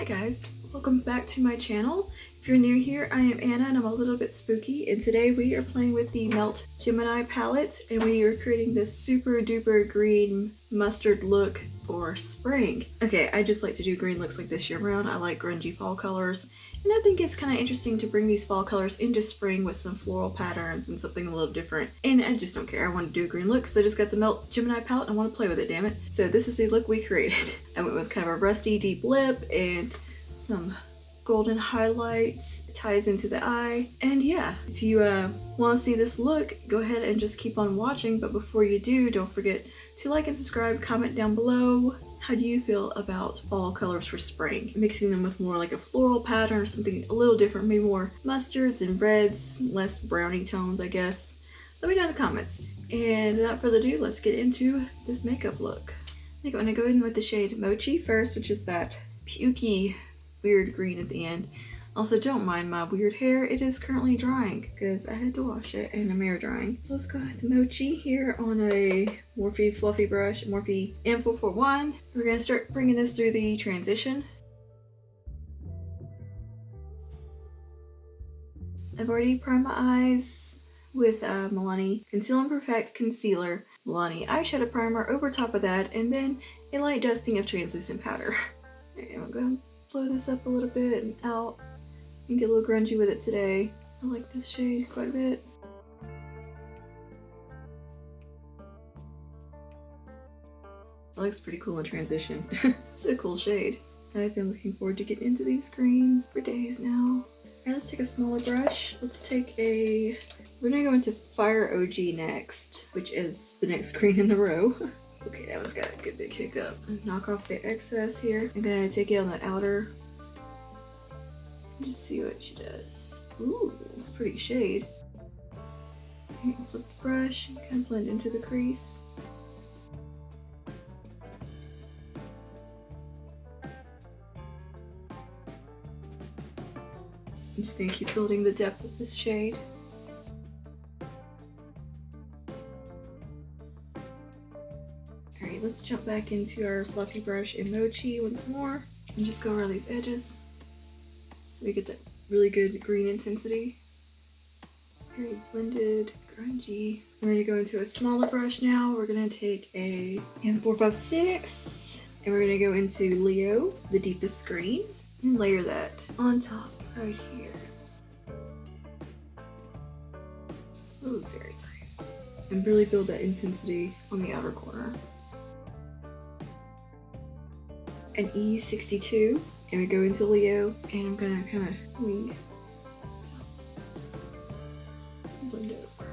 guys, welcome back to my channel. If you're new here, I am Anna and I'm a little bit spooky, and today we are playing with the Melt Gemini palette and we are creating this super duper green mustard look for spring. Okay, I just like to do green looks like this year round. I like grungy fall colors, and I think it's kind of interesting to bring these fall colors into spring with some floral patterns and something a little different. And I just don't care, I want to do a green look because I just got the Melt Gemini palette and I want to play with it, damn it. So this is the look we created. I went with kind of a rusty deep lip and some golden highlights. It ties into the eye. And yeah, if you want to see this look, go ahead and just keep on watching. But before you do, don't forget to like and subscribe, comment down below. How do you feel about fall colors for spring? Mixing them with more like a floral pattern or something a little different, maybe more mustards and reds, less brownie tones, I guess. Let me know in the comments. And without further ado, let's get into this makeup look. I think I'm gonna go in with the shade Mochi first, which is that pukey weird green at the end. Also, don't mind my weird hair. It is currently drying because I had to wash it and I'm air drying. So let's go with Mochi here on a Morphe fluffy brush, Morphe M441. We're gonna start bringing this through the transition. I've already primed my eyes with Milani Conceal and Perfect Concealer, Milani eyeshadow primer over top of that, and then a light dusting of translucent powder. Alright, I'm gonna go blow this up a little bit and out and get a little grungy with it today. I like this shade quite a bit. It looks pretty cool in transition. It's a cool shade. I've been looking forward to getting into these greens for days now. Alright, let's take a smaller brush. We're gonna go into Fire OG next, which is the next green in the row. Okay, that one's got a good big hiccup. Knock off the excess here. I'm gonna take it on the outer and just see what she does. Ooh, pretty shade. Okay, flip the brush and kind of blend into the crease. I'm just gonna keep building the depth of this shade. Alright, let's jump back into our fluffy brush in Mochi once more and just go around these edges so we get that really good green intensity. Very blended, grungy. I'm ready to go into a smaller brush now. We're gonna take a M456 and we're gonna go into Leo, the deepest green, and layer that on top right here. Ooh, very nice. And really build that intensity on the outer corner. An E62, and we go into Leo, and I'm gonna kind of wing blend over.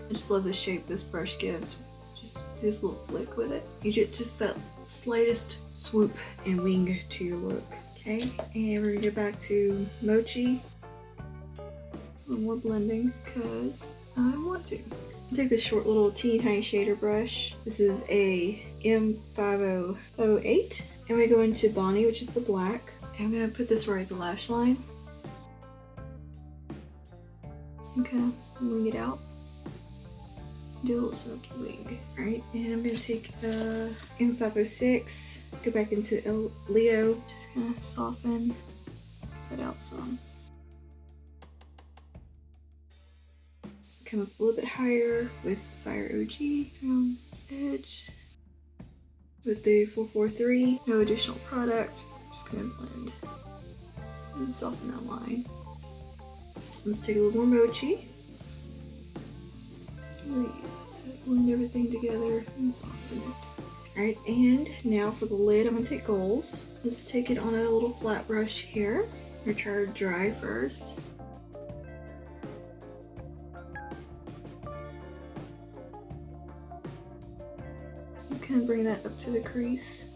I just love the shape this brush gives. Just do this little flick with it. You get just that slightest swoop and wing to your look. Okay, and we're gonna go back to Mochi. A little more blending because I want to. I'll take this short little teeny tiny shader brush. This is a M5008. And we go into Bonnie, which is the black. And I'm gonna put this right at the lash line. And kind of wing it out. Do a little smoky wing. Alright, and I'm gonna take M506, go back into Leo, just kind of soften that out some. Come up a little bit higher with Fire OG around the edge. With the 443, no additional product. I'm just gonna blend and soften that line. Let's take a little more Mochi. Really use that to blend everything together and soften it. Alright, and now for the lid, I'm gonna take Goals. Let's take it on a little flat brush here. I'm gonna try to dry first. Kind of bring that up to the crease.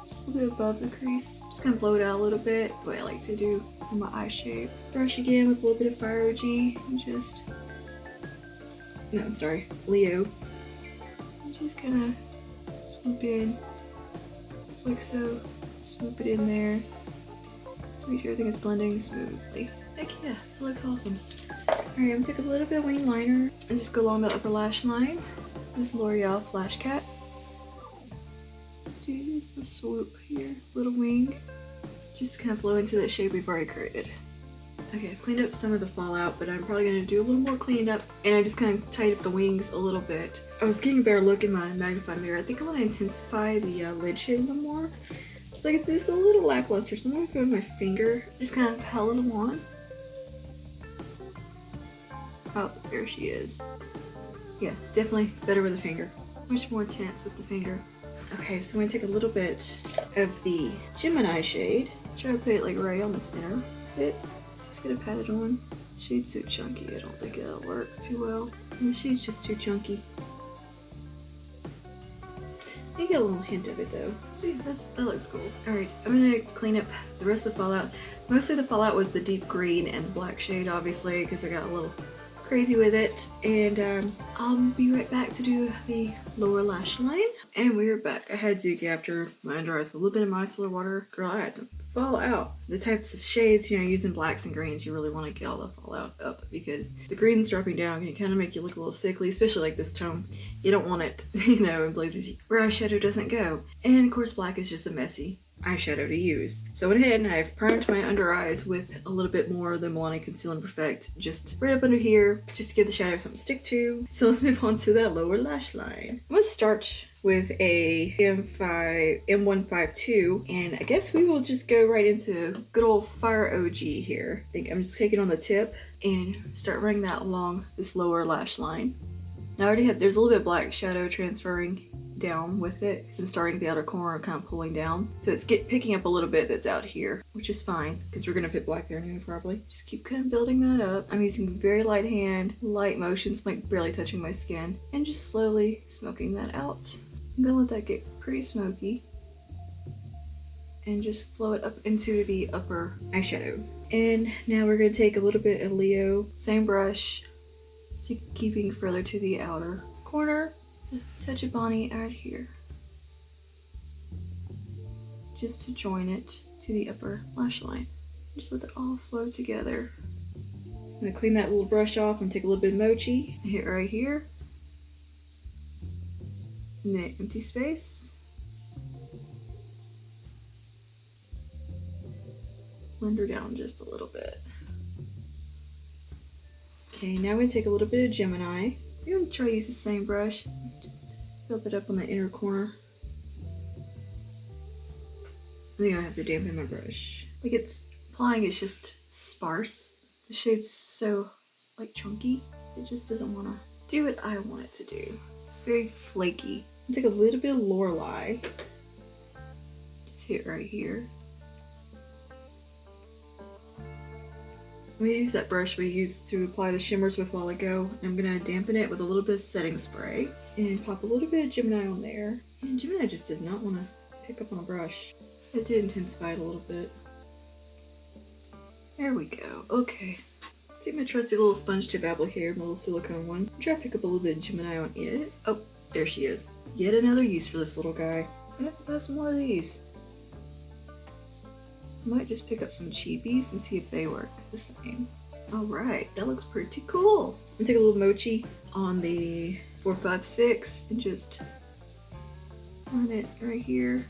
Just a little bit above the crease. Just gonna blow it out a little bit, the way I like to do in my eye shape. Brush again with a little bit of Fire OG and just... No, I'm sorry, Leo. And just kind of swoop in, just like so. Swoop it in there. Just make sure everything is blending smoothly. Heck yeah, it looks awesome. Alright, I'm gonna take a little bit of wing liner and just go along the upper lash line. This is L'Oreal Flash Cat. Let's do just a swoop here, little wing. Just kind of flow into that shape we've already created. Okay, I've cleaned up some of the fallout, but I'm probably going to do a little more cleanup, and I just kind of tied up the wings a little bit. I was getting a better look in my magnifying mirror. I think I want to intensify the lid shade a little more. It's like it's a little lackluster, so I'm going to go with my finger. Just kind of pile it on. Oh, there she is. Yeah, definitely better with the finger. Much more intense with the finger. Okay, so I'm going to take a little bit of the Gemini shade. Try to put it like right on this inner bit. Just gonna pat it on. Shade's so chunky, I don't think it'll work too well. And the shade's just too chunky. You get a little hint of it though. See, that looks cool. Alright, I'm gonna clean up the rest of the fallout. Mostly the fallout was the deep green and the black shade, obviously, because I got a little crazy with it. And I'll be right back to do the lower lash line. And we're back. I had to get after my under eyes with a little bit of micellar water. Girl, I had some fallout. The types of shades, using blacks and greens, you really want to get all the fallout up because the greens dropping down can kind of make you look a little sickly, especially like this tone. You don't want it, in places where eyeshadow doesn't go. And of course, black is just a messy eyeshadow to use. So I went ahead and I've primed my under eyes with a little bit more of the Milani Conceal and Perfect, just right up under here, just to give the shadow something to stick to. So let's move on to that lower lash line. I'm gonna start with a M152, and I guess we will just go right into good old Fire OG here. I think I'm just taking on the tip and start running that along this lower lash line. Now I already have, there's a little bit of black shadow transferring down with it because I'm starting at the outer corner and kind of pulling down. So it's picking up a little bit that's out here, which is fine because we're going to put black there anyway probably. Just keep kind of building that up. I'm using very light hand, light motions, like barely touching my skin, and just slowly smoking that out. I'm going to let that get pretty smoky and just flow it up into the upper eyeshadow. And now we're going to take a little bit of Leo, same brush, so keeping further to the outer corner. So touch of Bonnie out here, just to join it to the upper lash line. Just let it all flow together. I'm gonna clean that little brush off and take a little bit of Mochi and hit right here in the empty space. Blend her down just a little bit. Okay, now I'm gonna take a little bit of Gemini. I'm gonna try to use the same brush. Just build it up on the inner corner. I think I have to dampen my brush. Like applying it's just sparse. The shade's so chunky. It just doesn't want to do what I want it to do. It's very flaky. I'll take a little bit of Lorelei. Just hit right here. I'm going to use that brush we used to apply the shimmers with a while ago, and I'm going to dampen it with a little bit of setting spray and pop a little bit of Gemini on there. And Gemini just does not want to pick up on a brush. It did intensify it a little bit. There we go. Okay. Take my trusty little sponge tip applicator, my little silicone one. Try to pick up a little bit of Gemini on it. Oh, there she is. Yet another use for this little guy. I'm going to have to buy some more of these. I might just pick up some cheapies and see if they work the same. Alright, that looks pretty cool. I'm gonna take a little Mochi on the 456 and just run it right here.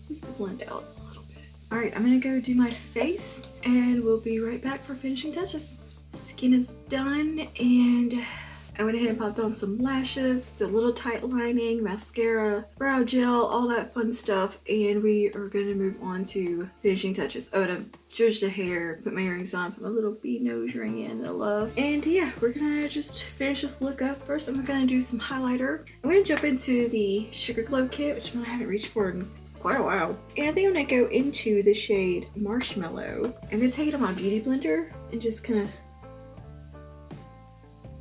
Just to blend out a little bit. Alright, I'm gonna go do my face and we'll be right back for finishing touches. Skin is done and I went ahead and popped on some lashes, did a little tight lining, mascara, brow gel, all that fun stuff, and we are going to move on to finishing touches. Oh, to judge the hair, put my earrings on, put my little bead nose ring in that I love. And yeah, we're going to just finish this look up. First, I'm going to do some highlighter. I'm going to jump into the Sugar Glow kit, which I haven't reached for in quite a while. And I think I'm going to go into the shade Marshmallow. I'm going to take it on my beauty blender and just kind of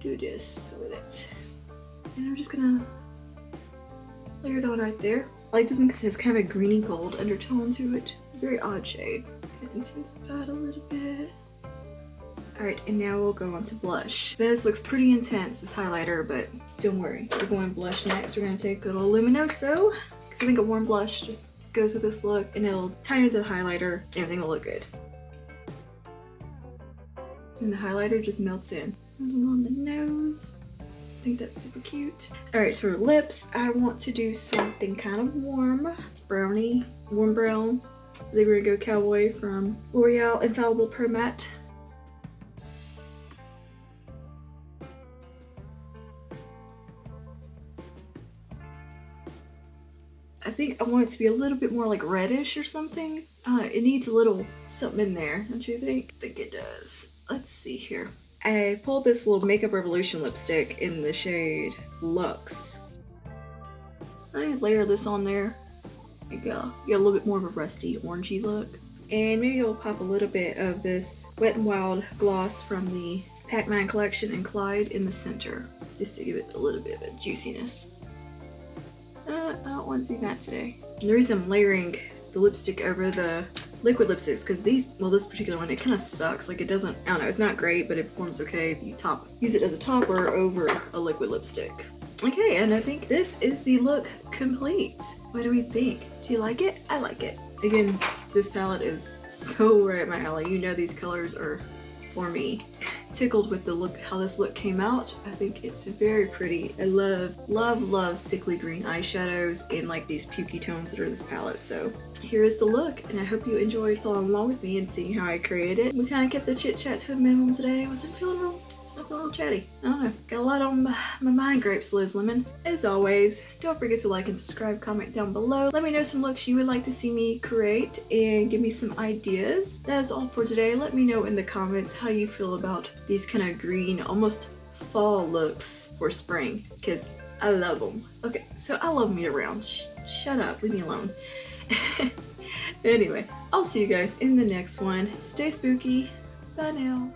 do this with it. And I'm just gonna layer it on right there. I like this one because it has kind of a greeny gold undertone to it. Very odd shade. Intensify it a little bit. Alright, and now we'll go on to blush. So this looks pretty intense, this highlighter, but don't worry. We're going blush next. We're gonna take a good old Luminoso, because I think a warm blush just goes with this look, and it'll tie into the highlighter, and everything will look good. And the highlighter just melts in. A little on the nose. I think that's super cute. All right, so for lips, I want to do something kind of warm. Brownie, warm brown. I think we're gonna go Cowboy from L'Oreal Infallible Pro Matte. I think I want it to be a little bit more like reddish or something. It needs a little something in there, don't you think? I think it does. Let's see here. I pulled this little Makeup Revolution lipstick in the shade Luxe. I layer this on there. There you go. You got a little bit more of a rusty orangey look. And maybe I'll pop a little bit of this Wet n Wild gloss from the Pac-Man collection and Clyde in the center, just to give it a little bit of a juiciness. I don't want it to be matte today. And the reason I'm layering the lipstick over the liquid lipsticks, because these, well, this particular one, it kind of sucks. Like, it doesn't, I don't know, it's not great, but it performs okay if you use it as a topper over a liquid lipstick. Okay, and I think this is the look complete. What do we think? Do you like it? I like it. Again, this palette is so right up my alley. You know these colors are for me. Tickled with the look, how this look came out. I think it's very pretty. I love sickly green eyeshadows and like these pukey tones that are in this palette. So here is the look, and I hope you enjoyed following along with me and seeing how I created it. We kind of kept the chit chat to a minimum today. I wasn't feeling real chatty. I don't know, got a lot on my mind, Grapes Liz Lemon. As always, don't forget to like and subscribe, comment down below. Let me know some looks you would like to see me create and give me some ideas. That is all for today. Let me know in the comments how you feel about these kind of green, almost fall looks for spring, because I love them. Okay, so I love them year round. Shut up, leave me alone. Anyway, I'll see you guys in the next one. Stay spooky. Bye now.